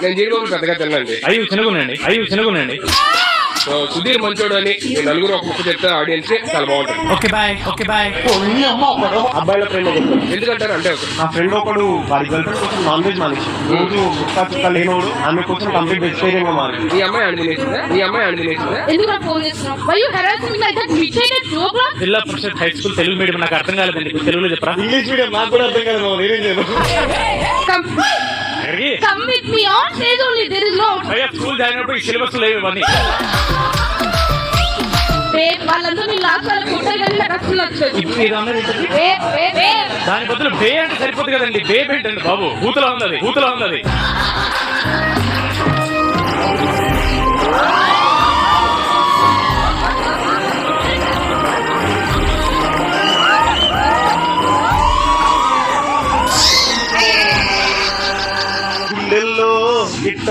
నేను జీడిపప్పులు పెద్దగా తినండి. అయ్యి చినుగునండి. సో సుధీర్ మంచోడు అని ఈ నలుగురు ఒక ముక్క చెప్తే ఆడియన్స్ చాలా బాగుంటుంది. Okay bye. అబ్బాయిల ఫ్రెండ్ ఒకడు, ఎందుకంటారు అంటే నా ఫ్రెండ్ ఒకడు వాడి గర్ల్ ఫ్రెండ్ కోసం నాన్ వెజ్ మానేసి రోజు ముక్క చుక్క లేనోడు ఆమె కోసం కంప్లీట్ వెజిటేరియన్ గా మారి. ఈ అమ్మాయి అడిగినేసిందా? ఎందుకు నాకు ఫోన్ చేస్తున్నావు? Why you harassing me like that? Mid-night joke la? జిల్లా పరిషత్ హై స్కూల్ తెలుగు మీడియం నాకు అర్థం కాలేదండి, తెలుగులో చెప్పరా? ఇంగ్లీష్ మీడియం నాకు కూడా అర్థం కాదు, నేనేం చేయను. Come with me on stage only. There is no. అయ్యా స్కూల్ జాయిన్ అయినప్పుడు ఈ సిలబస్ లేవు ఇవన్నీ. వాళ్ళంతా మీ లాస్ట్ వాళ్ళ ఫోటో కానీ నాకు అసలు నచ్చదు. ఇప్పుడు ఇది అన్నది దాని బదులు బే అంటే సరిపోతుంది కదండి. బే ఏంటండి బాబు, బూతులా ఉంది. గుండెల్లో గిట్ట